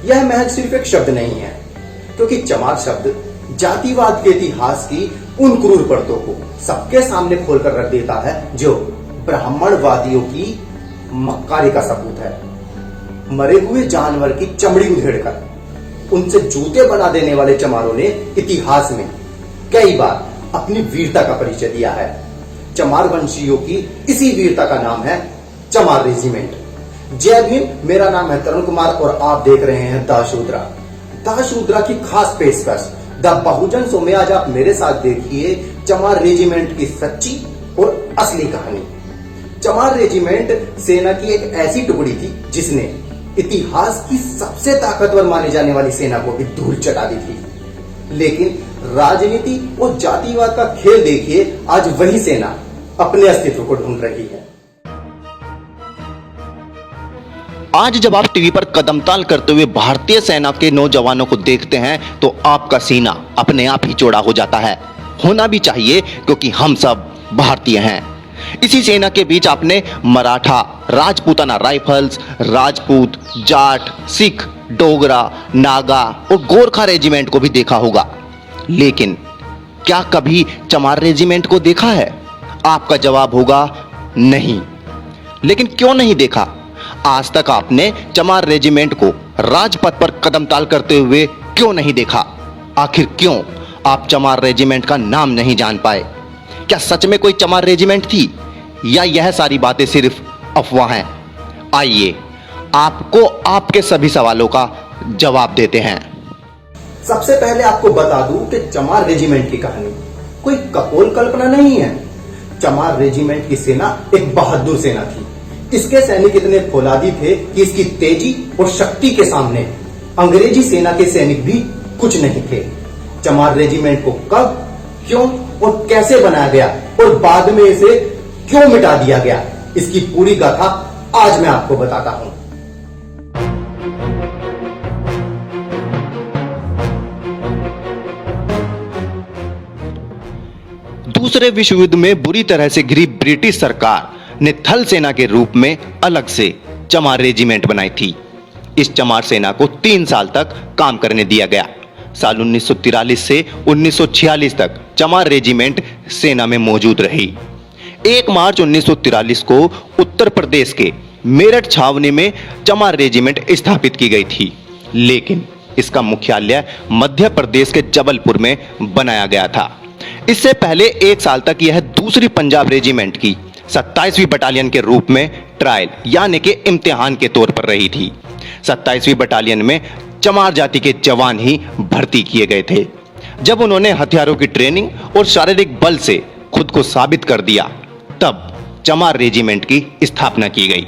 यह महज सिर्फ एक शब्द नहीं है, क्योंकि चमार शब्द जातिवाद के इतिहास की उन क्रूर परतों को सबके सामने खोलकर रख देता है जो ब्राह्मणवादियों की मक्कारी का सबूत है। मरे हुए जानवर की चमड़ी उधेड़कर उनसे जूते बना देने वाले चमारों ने इतिहास में कई बार अपनी वीरता का परिचय दिया है। चमार वंशियों की इसी वीरता का नाम है चमार रेजिमेंट। जय भीम, मेरा नाम है तरुण कुमार और आप देख रहे हैं द शूद्रा। द शूद्रा की खास पेशकश द बहुजन शो में आज आप मेरे साथ देखिए चमार रेजिमेंट की सच्ची और असली कहानी। चमार रेजिमेंट सेना की एक ऐसी टुकड़ी थी जिसने इतिहास की सबसे ताकतवर मानी जाने वाली सेना को भी धूल चटा दी थी। लेकिन राजनीति और जातिवाद का खेल देखिए, आज वही सेना अपने अस्तित्व को ढूंढ रही है। आज जब आप टीवी पर कदमताल करते हुए भारतीय सेना के नौजवानों को देखते हैं तो आपका सीना अपने आप ही चौड़ा हो जाता है। होना भी चाहिए, क्योंकि हम सब भारतीय हैं। इसी सेना के बीच आपने मराठा, राजपूताना राइफल्स, राजपूत, जाट, सिख, डोगरा, नागा और गोरखा रेजिमेंट को भी देखा होगा। लेकिन क्या कभी चमार रेजिमेंट को देखा है? आपका जवाब होगा नहीं। लेकिन क्यों नहीं देखा? आज तक आपने चमार रेजिमेंट को राजपथ पर कदमताल करते हुए क्यों नहीं देखा? आखिर क्यों आप चमार रेजिमेंट का नाम नहीं जान पाए? क्या सच में कोई चमार रेजिमेंट थी या यह सारी बातें सिर्फ अफवाह हैं? आइए आपको आपके सभी सवालों का जवाब देते हैं। सबसे पहले आपको बता दूं कि चमार रेजिमेंट की कहानी कोई कपोल कल्पना नहीं है। चमार रेजिमेंट की सेना एक बहादुर सेना थी। इसके सैनिक इतने फौलादी थे कि इसकी तेजी और शक्ति के सामने अंग्रेजी सेना के सैनिक भी कुछ नहीं थे। चमार रेजिमेंट को कब, क्यों और कैसे बनाया गया और बाद में इसे क्यों मिटा दिया गया, इसकी पूरी गाथा आज मैं आपको बताता हूं। दूसरे विश्व युद्ध में बुरी तरह से घिरी ब्रिटिश सरकार ने थल सेना के रूप में अलग से चमार रेजिमेंट बनाई थी। इस चमार सेना को 3 साल तक काम करने दिया गया। साल 1943 से 1946 तक चमार रेजिमेंट सेना में मौजूद रही। 1 मार्च 1943 को उत्तर प्रदेश के मेरठ छावनी में चमार रेजिमेंट स्थापित की गई थी। लेकिन इसका मुख्यालय मध्य प्रदेश के जबलपुर में बनाया गया था। इससे पहले 1 साल तक यह दूसरी पंजाब रेजिमेंट की 27वीं बटालियन के रूप में ट्रायल यानी कि इम्तिहान के तौर पर रही थी। 27वीं बटालियन में चमार जाति के जवान ही भर्ती किए गए थे। जब उन्होंने हथियारों की ट्रेनिंग और शारीरिक बल से खुद को साबित कर दिया, तब चमार रेजिमेंट की स्थापना की गई।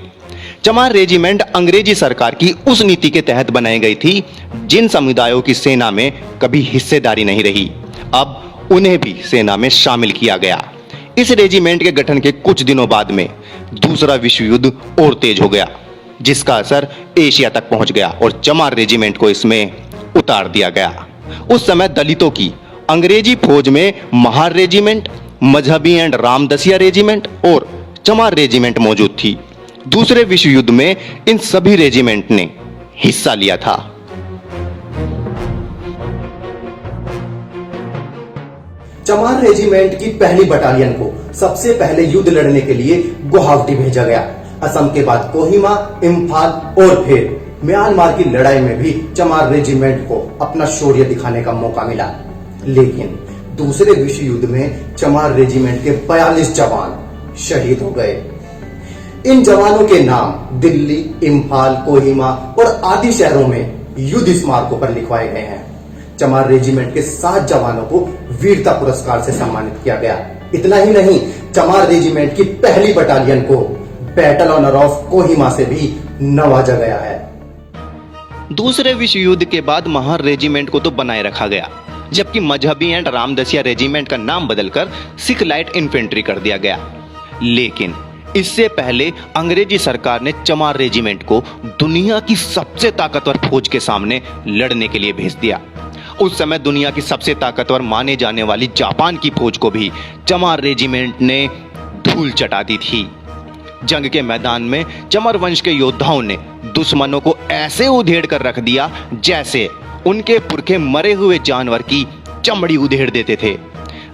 चमार रेजिमेंट अंग्रेजी सरकार की उस नीति के तहत बनाई गई थी जिन समुदायों की सेना में कभी हिस्सेदारी नहीं रही, अब उन्हें भी सेना में शामिल किया गया। इस रेजिमेंट के गठन के कुछ दिनों बाद में दूसरा विश्व युद्ध और तेज हो गया, जिसका असर एशिया तक पहुंच गया और चमार रेजिमेंट को इसमें उतार दिया गया। उस समय दलितों की अंग्रेजी फौज में महार रेजिमेंट, मजहबी एंड रामदसिया रेजिमेंट और चमार रेजिमेंट मौजूद थी। दूसरे विश्व युद्ध में इन सभी रेजिमेंट ने हिस्सा लिया था। चमार रेजिमेंट की पहली बटालियन को सबसे पहले युद्ध लड़ने के लिए गुवाहाटी भेजा गया। असम के बाद कोहिमा, इम्फाल और फिर म्यांमार की लड़ाई में भी चमार रेजिमेंट को अपना शौर्य दिखाने का मौका मिला। लेकिन दूसरे विश्व युद्ध में चमार रेजिमेंट के 42 जवान शहीद हो गए। इन जवानों के नाम दिल्ली, इम्फाल, कोहिमा और आदि शहरों में युद्ध स्मारकों पर लिखवाए गए हैं। चमार रेजिमेंट के 7 जवानों को वीरता पुरस्कार से सम्मानित किया गया। इतना ही नहीं, चमार रेजिमेंट की पहली बटालियन को बैटल ऑनर ऑफ कोहिमा से भी नवाजा गया है। दूसरे विश्व युद्ध के बाद महार रेजिमेंट को तो बनाए रखा गया, जबकि मजहबी एंड रामदसिया रेजिमेंट का नाम बदलकर सिख लाइट इन्फेंट्री कर दिया गया। लेकिन इससे पहले अंग्रेजी सरकार ने चमार रेजिमेंट को दुनिया की सबसे ताकतवर फौज के सामने लड़ने के लिए भेज दिया। उस समय दुनिया की सबसे ताकतवर माने जाने वाली जापान की फौज को भी चमार रेजिमेंट ने धूल चटा दी थी। जंग के मैदान में चमर वंश के योद्धाओं ने दुश्मनों को ऐसे उधेड़ कर रख दिया जैसे उनके पुरखे मरे हुए जानवर की चमड़ी उधेड़ देते थे।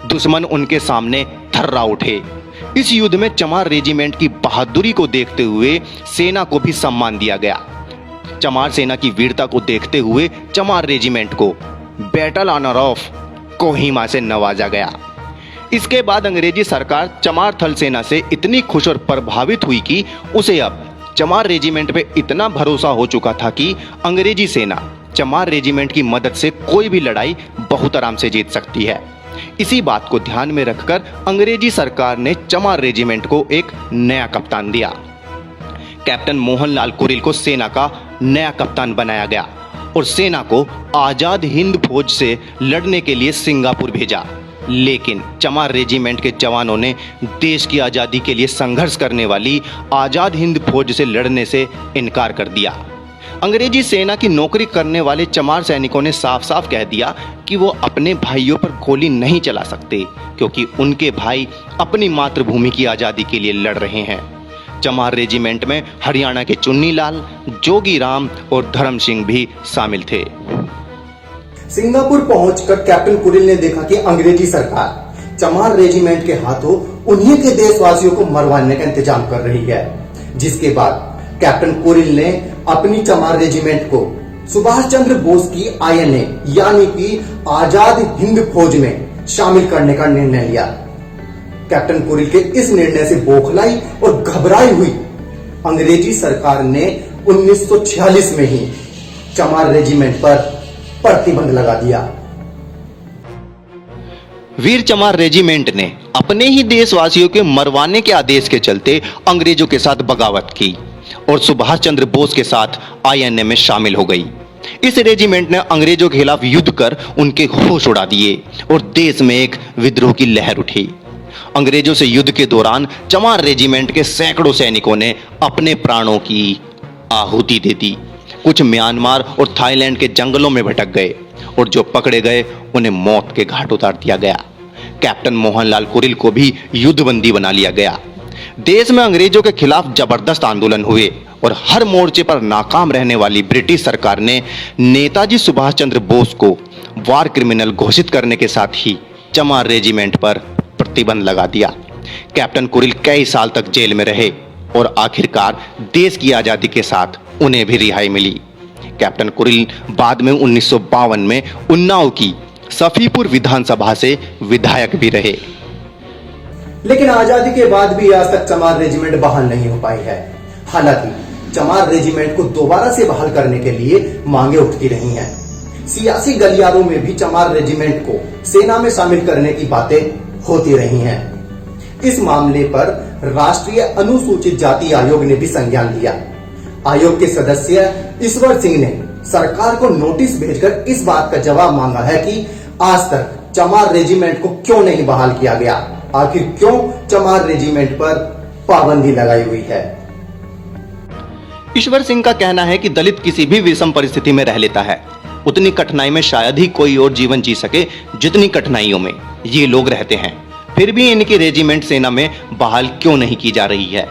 दुश्मन उनके सामने थर्रा उठे। इस युद्ध में चमार रेजिमेंट की बहादुरी को देखते हुए सेना को भी सम्मान दिया गया। चमार सेना की वीरता को देखते हुए चमार रेजिमेंट को बैटल ऑनर ऑफ कोहिमा से नवाजा गया। इसके बाद अंग्रेजी सरकार चमार थल सेना से इतनी खुश और प्रभावित हुई कि उसे अब चमार रेजिमेंट पे इतना भरोसा हो चुका था कि अंग्रेजी सेना चमार रेजिमेंट की मदद से कोई भी लड़ाई बहुत आराम से जीत सकती है। इसी बात को ध्यान में रखकर अंग्रेजी सरकार ने चमार रेजिमेंट को एक नया कप्तान दिया। कैप्टन मोहनलाल कुरिल को सेना का नया कप्तान बनाया गया और सेना को आजाद हिंद फौज से लड़ने के लिए सिंगापुर भेजा। लेकिन चमार रेजिमेंट के जवानों ने देश की आजादी के लिए संघर्ष करने वाली आजाद हिंद फौज से लड़ने से इनकार कर दिया। अंग्रेजी सेना की नौकरी करने वाले चमार सैनिकों ने साफ साफ कह दिया कि वो अपने भाइयों पर गोली नहीं चला सकते क्योंकि उनके भाई अपनी मातृभूमि की आजादी के लिए लड़ रहे हैं। चमार रेजिमेंट में हरियाणा के चुन्नीलाल, जोगीराम और धर्म सिंह भी शामिल थे। सिंगापुर पहुंचकर कैप्टन कुरिल ने देखा कि अंग्रेजी सरकार चमार रेजिमेंट के हाथों उन्हीं के देशवासियों को मरवाने का इंतजाम कर रही है। जिसके बाद कैप्टन कुरिल ने अपनी चमार रेजिमेंट को सुभाष चंद्र बोस की आईएनए यानी कि आजाद हिंद फौज में शामिल करने का निर्णय लिया। कैप्टन कुरिल के इस निर्णय से बौखलाई और घबराई हुई अंग्रेजी सरकार ने 1946 में ही चमार रेजिमेंट पर प्रतिबंध लगा दिया। वीर चमार रेजिमेंट ने अपने ही देशवासियों के मरवाने के आदेश के चलते अंग्रेजों के साथ बगावत की और सुभाष चंद्र बोस के साथ आईएनए में शामिल हो गई। इस रेजिमेंट ने अंग्रेजों के खिलाफ युद्ध कर उनके होश उड़ा दिए और देश में एक विद्रोह की लहर उठी। अंग्रेजों से युद्ध के दौरान चमार रेजिमेंट के सैकड़ों सैनिकों ने अपने प्राणों की आहुति दे दी। कुछ म्यांमार और थाईलैंड के जंगलों में भटक गए और जो पकड़े गए उन्हें मौत के घाट उतार दिया गया। कैप्टन मोहनलाल कुरिल को भी युद्धबंदी बना लिया गया। देश में अंग्रेजों के खिलाफ जबरदस्त आंदोलन हुए और हर मोर्चे पर नाकाम रहने वाली ब्रिटिश सरकार ने नेताजी सुभाष चंद्र बोस को वार क्रिमिनल घोषित करने के साथ ही चमार रेजिमेंट पर प्रतिबंध लगा दिया। कैप्टन कुरिल कई साल तक जेल में रहे और आखिरकार देश की आजादी के साथ उन्हें भी रिहाई मिली। कैप्टन कुरिल बाद में 1952 में उन्नाव की सफीपुर विधानसभा से विधायक भी रहे। लेकिन आजादी के बाद भी आज तक चमार रेजिमेंट बहाल नहीं हो पाई है। हालांकि चमार रेजिमेंट को दोबारा से बहाल करने के लिए मांगे उठती रही हैं। सियासी गलियारों में भी चमार रेजिमेंट को सेना में शामिल करने की बातें होती रही हैं। इस मामले पर राष्ट्रीय अनुसूचित जाति आयोग ने भी संज्ञान लिया। आयोग के सदस्य ईश्वर सिंह ने सरकार को नोटिस भेजकर इस बात का जवाब मांगा है कि आज तक चमार रेजिमेंट को क्यों नहीं बहाल किया गया, आखिर क्यों चमार रेजिमेंट पर पाबंदी लगाई हुई है। ईश्वर सिंह का कहना है कि दलित किसी भी विषम परिस्थिति में रह लेता है, उतनी कठिनाई में शायद ही कोई और जीवन जी सके जितनी कठिनाइयों में ये लोग रहते हैं। फिर भी इनकी रेजिमेंट सेना में बहाल क्यों नहीं की जा रही है।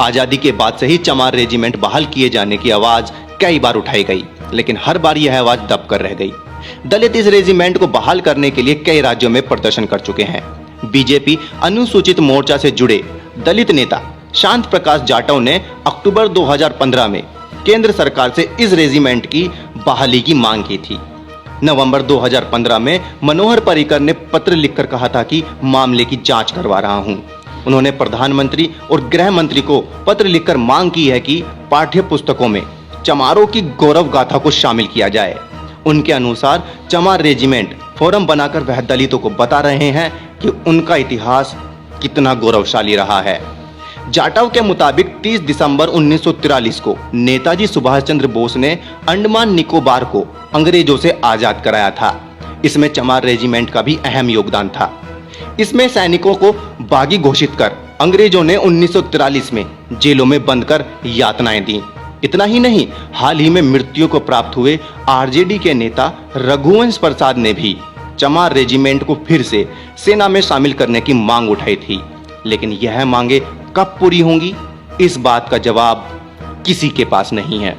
आजादी के बाद से ही चमार रेजिमेंट बहाल किए जाने की आवाज कई बार उठाई गई, लेकिन हर बार यह आवाज दब कर रह गई। दलित इस रेजिमेंट को बहाल करने के लिए कई राज्यों में प्रदर्शन कर चुके हैं। बीजेपी अनुसूचित मोर्चा से जुड़े दलित नेता शांत प्रकाश जाटव ने अक्टूबर 2015 में केंद्र सरकार से इस रेजिमेंट की बहाली की मांग की थी। नवंबर 2015 में मनोहर पर्रिकर ने पत्र लिखकर कहा था कि मामले की जांच करवा रहा हूं। उन्होंने प्रधानमंत्री और गृह मंत्री को पत्र लिखकर मांग की है कि पाठ्य पुस्तकों में चमारों की गौरव गाथा को शामिल किया जाए। उनके अनुसार चमार रेजिमेंट फोरम बनाकर वह दलितों को बता रहे हैं कि उनका इतिहास कितना गौरवशाली रहा है। जाटव के मुताबिक 30 दिसंबर 1943 को नेताजी सुभाष चंद्र बोस ने अंडमान निकोबार को अंग्रेजों से आजाद कराया था। इसमें चमार रेजिमेंट का भी अहम योगदान था। इसमें सैनिकों को बागी घोषित कर अंग्रेजों ने 1943 में जेलों में बंद कर यातनाएं दी। इतना ही नहीं, हाल ही में मृत्यु को प्राप्त हुए आरजेडी के नेता रघुवंश प्रसाद ने भी चमार रेजिमेंट को फिर से सेना में शामिल करने की मांग उठाई थी। लेकिन यह मांगे कब पूरी होंगी, इस बात का जवाब किसी के पास नहीं है।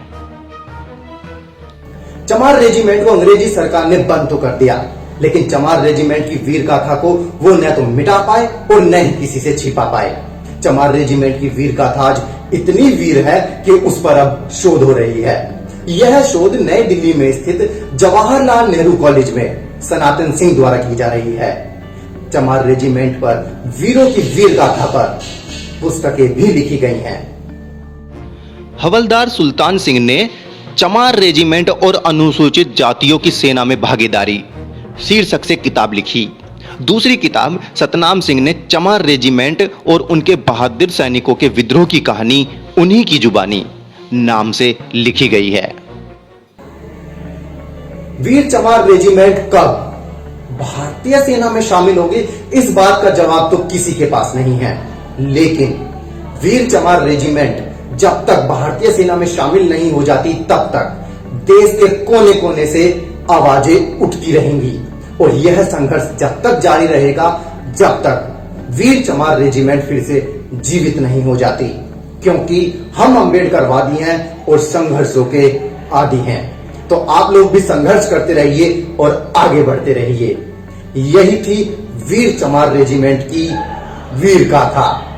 चमार रेजिमेंट को अंग्रेजी सरकार ने बंद तो कर दिया, लेकिन चमार रेजिमेंट की वीर गाथा को वो न तो मिटा पाए और न ही किसी से छिपा पाए। चमार रेजिमेंट की वीर गाथा आज इतनी वीर है कि उस पर अब शोध हो रही है। यह शोध नई दिल्ली में स्थित जवाहरलाल नेहरू कॉलेज में सनातन सिंह द्वारा की जा रही है। चमार रेजिमेंट पर वीरों की वीर गाथा पर पुस्तकें भी लिखी गई हैं। हवलदार सुल्तान सिंह ने चमार रेजिमेंट और अनुसूचित जातियों की सेना में भागीदारी शीर्षक से किताब लिखी। दूसरी किताब सतनाम सिंह ने चमार रेजिमेंट और उनके बहादुर सैनिकों के विद्रोह की कहानी उन्हीं की जुबानी नाम से लिखी गई है। वीर चमार रेजिमेंट कब भारतीय सेना में शामिल होगी, इस बात का जवाब तो किसी के पास नहीं है। लेकिन वीर चमार रेजिमेंट जब तक भारतीय सेना में शामिल नहीं हो जाती, तब तक देश के कोने कोने से आवाजें उठती रहेंगी और यह संघर्ष जब तक जारी रहेगा जब तक वीर चमार रेजिमेंट फिर से जीवित नहीं हो जाती, क्योंकि हम अम्बेडकरवादी हैं और संघर्षों के आदी हैं। तो आप लोग भी संघर्ष करते रहिए और आगे बढ़ते रहिए। यही थी वीर चमार रेजिमेंट की वीर गाथा।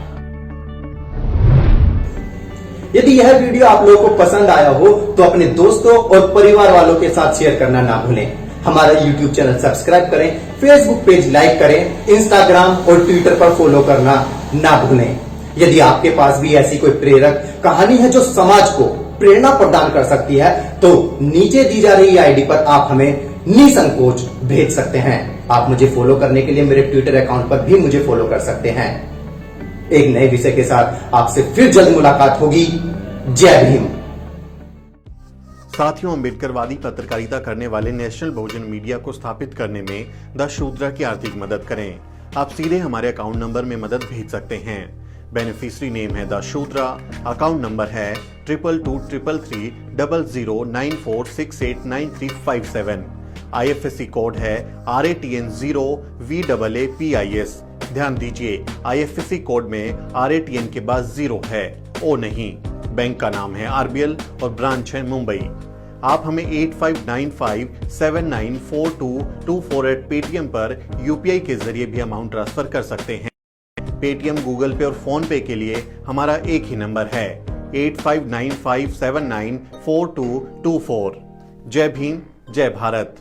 यदि यह वीडियो आप लोगों को पसंद आया हो तो अपने दोस्तों और परिवार वालों के साथ शेयर करना ना भूलें। हमारा YouTube चैनल सब्सक्राइब करें, Facebook पेज लाइक करें, Instagram और Twitter पर फॉलो करना ना भूलें। यदि आपके पास भी ऐसी कोई प्रेरक कहानी है जो समाज को प्रेरणा प्रदान कर सकती है, तो नीचे दी जा रही आईडी पर आप हमें निसंकोच भेज सकते हैं। आप मुझे फॉलो करने के लिए मेरे ट्विटर अकाउंट पर भी मुझे फॉलो कर सकते हैं। एक नए विषय के साथ आपसे फिर जल्द मुलाकात होगी। जय भीम। साथियों, अम्बेडकरवादी पत्रकारिता करने वाले नेशनल बहुजन मीडिया को स्थापित करने में द शूद्रा की आर्थिक मदद करें। आप सीधे हमारे अकाउंट नंबर में मदद भेज सकते हैं। बेनिफिशियरी नेम है द शूद्रा, अकाउंट नंबर है 22333394689357। IFSC कोड है RATN0VAAPIS। ध्यान दीजिए, IFSC कोड में RATN के बाद 0 है, O नहीं। बैंक का नाम है RBL और ब्रांच है मुंबई। आप हमें 8595794224 पेटीएम पर UPI के जरिए भी अमाउंट ट्रांसफर कर सकते हैं। पेटीएम, गूगल पे और फोन पे के लिए हमारा एक ही नंबर है 8595794224। जय भीम, जय भारत।